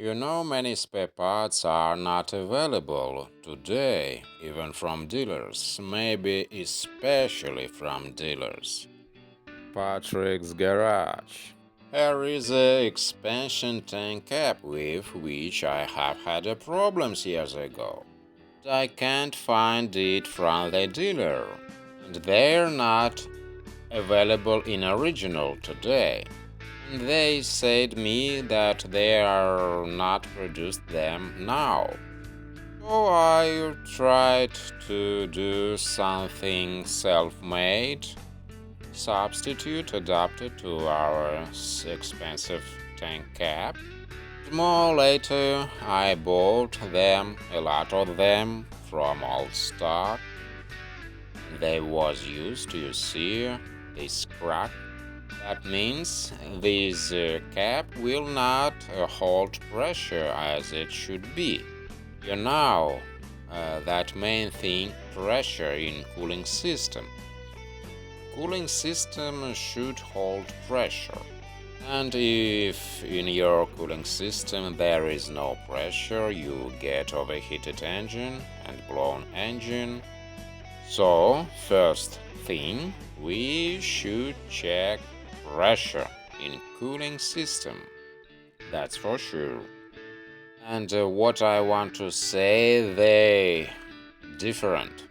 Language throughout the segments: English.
Many spare parts are not available today, even from dealers, maybe especially from dealers. Patrick's Garage. Here is a expansion tank cap with which I have had a problems years ago. I can't find it from the dealer, and they're not available in original today. And they said me that they are not produced them now. So I tried to do something self-made, substitute adapted to our expensive tank cap. More later, I bought them, a lot of them, from old stock. They was used, you see, this crack. That means this cap will not hold pressure as it should be. That main thing, pressure in cooling system. Cooling system should hold pressure. And if in your cooling system there is no pressure, you get overheated engine and blown engine. So, first thing, we should check pressure in cooling system. That's for sure. And what I want to say, they different.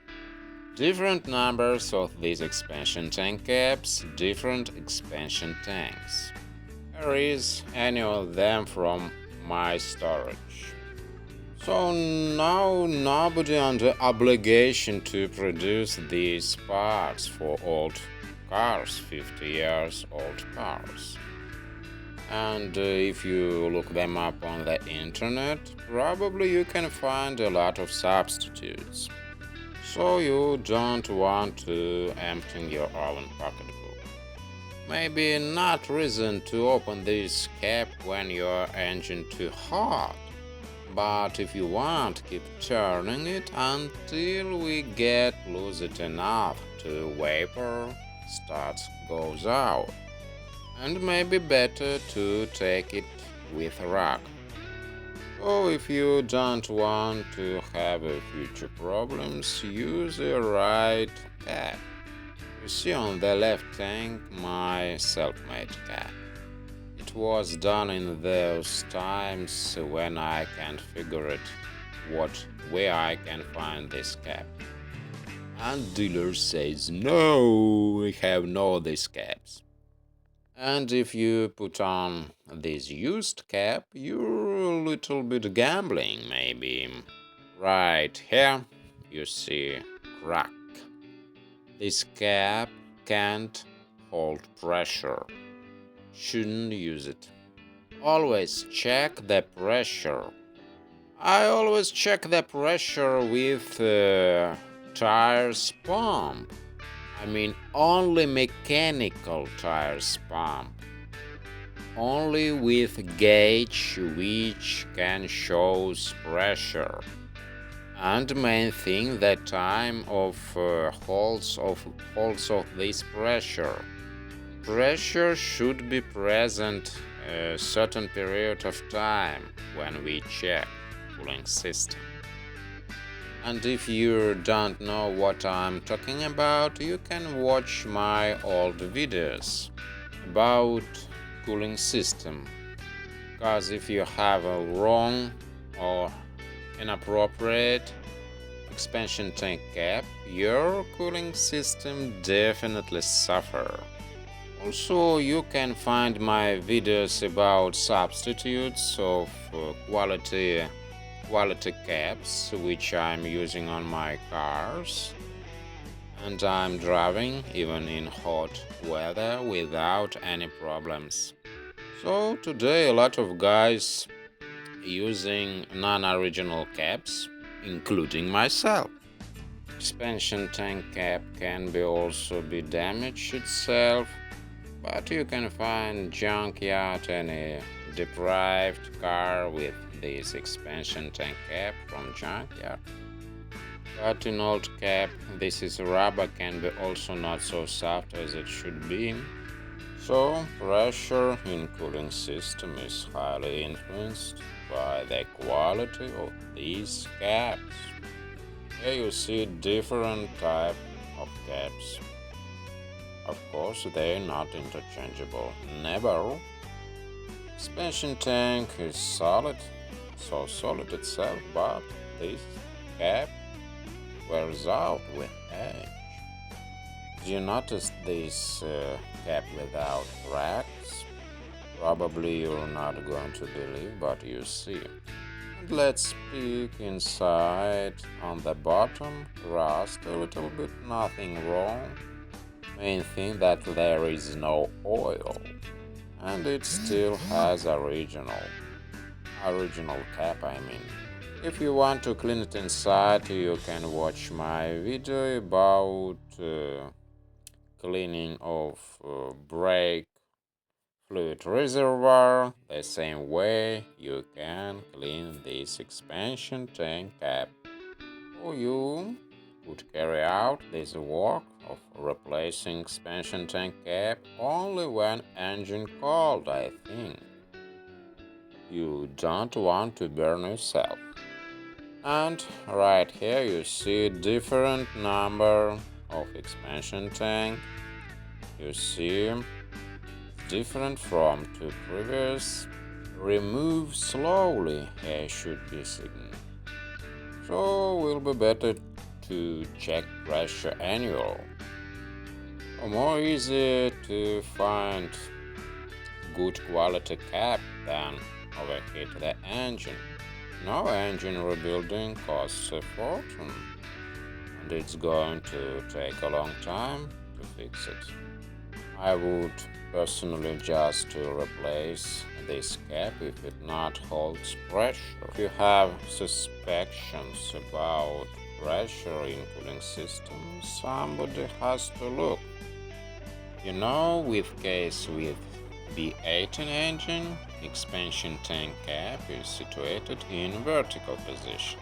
Different numbers of these expansion tank caps, different expansion tanks. There is any of them from my storage. So now nobody under obligation to produce these parts for old cars, 50 years old cars. And if you look them up on the internet, probably you can find a lot of substitutes. So you don't want to empty your own pocketbook. Maybe not reason to open this cap when your engine too hot. But if you want, keep turning it until we get loose it enough to vapor starts goes out. And maybe better to take it with a rock. So if you don't want to have future problems, use the right cap. You see on the left tank my self-made cap. It was done in those times when I can't figure it where I can find this cap. And dealer says no, we have no these caps. And if you put on this used cap, you're a little bit gambling, maybe. Right here, you see crack. This cap can't hold pressure. Shouldn't use it. Always check the pressure. I always check the pressure with tires pump. I mean, only mechanical tires pump. Only with gauge which can show pressure. And main thing, the time of holds of this pressure. Pressure should be present a certain period of time when we check cooling system. And if you don't know what I'm talking about, you can watch my old videos about cooling system. Because if you have a wrong or inappropriate expansion tank cap, your cooling system definitely suffer. Also, you can find my videos about substitutes of quality caps which I'm using on my cars, and I'm driving even in hot weather without any problems. So today a lot of guys using non-original caps, including myself. Expansion tank cap can also be damaged itself, but you can find junkyard any deprived car with this expansion tank cap from junkyard. But in old cap, this is rubber can be also not so soft as it should be. So, pressure in cooling system is highly influenced by the quality of these caps. Here you see different type of caps. Of course, they are not interchangeable. Never. Expansion tank is solid, so solid itself, but this cap wears out with age. Do you notice this cap without cracks? Probably you're not going to believe, but you see. And let's peek inside. On the bottom, rust a little bit, nothing wrong. Main thing that there is no oil, and it still has original cap, I mean. If you want to clean it inside, you can watch my video about cleaning of brake fluid reservoir. The same way you can clean this expansion tank cap. Or you could carry out this work of replacing expansion tank cap only when engine cold, I think. You don't want to burn yourself. And right here you see different number of expansion tank. You see different from two previous. Remove slowly, here should be signal. So will be better to check pressure annual. Or more easy to find good quality cap than overheat the engine. Now engine rebuilding costs a fortune, and it's going to take a long time to fix it. I would personally just to replace this cap if it not holds pressure. If you have suspicions about pressure in cooling system, somebody has to look. You know, with case with B18 engine, expansion tank cap is situated in vertical position,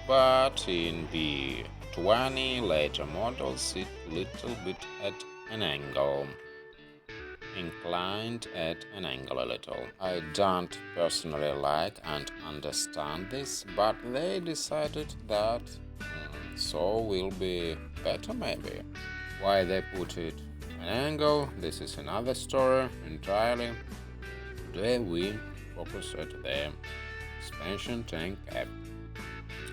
but in B20 later models it little bit at an angle, inclined at an angle a little. I don't personally like and understand this, but they decided that so will be better maybe. Why they put it an angle, this is another story entirely. Today we focus at the expansion tank cap.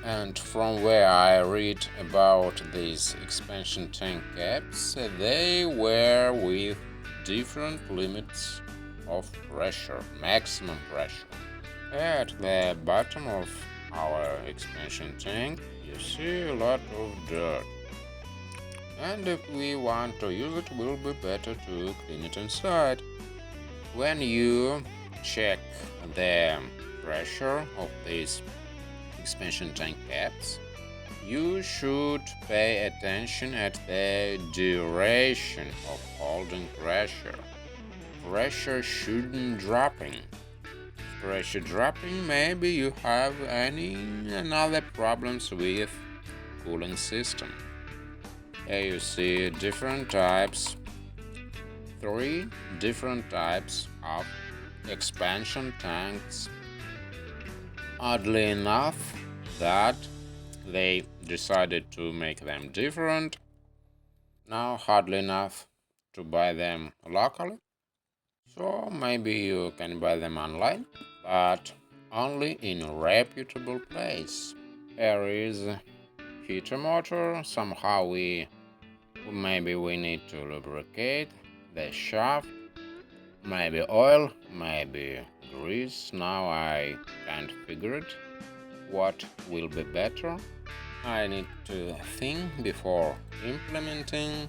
And from where I read about these expansion tank caps, they were with different limits of pressure, maximum pressure. At the bottom of our expansion tank, you see a lot of dirt. And if we want to use it, will be better to clean it inside. When you check the pressure of these expansion tank caps, you should pay attention at the duration of holding pressure. Pressure shouldn't dropping. Pressure dropping, maybe you have another problems with cooling system. Here you see different types, 3 different types of expansion tanks. Oddly enough, that they decided to make them different. Now, hardly enough to buy them locally. So maybe you can buy them online, but only in a reputable place. Here is heater motor. Somehow maybe we need to lubricate the shaft. Maybe oil, maybe grease. Now I can't figure it. What will be better? I need to think before implementing.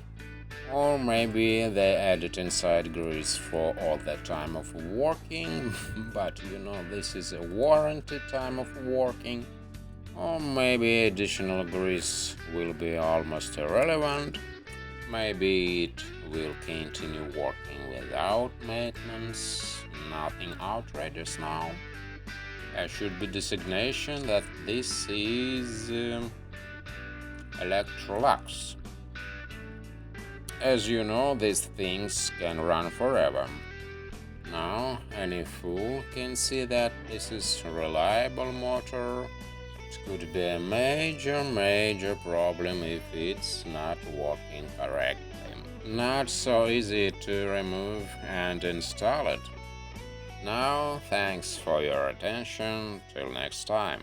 Or maybe they added inside grease for all the time of working, but you know this is a warranty time of working. Or maybe additional grease will be almost irrelevant. Maybe it will continue working without maintenance. Nothing outrageous now. There should be designation that this is Electrolux. As you know, these things can run forever. Now, any fool can see that this is a reliable motor. It could be a major problem if it's not working correctly. Not so easy to remove and install it. Now, thanks for your attention. Till next time.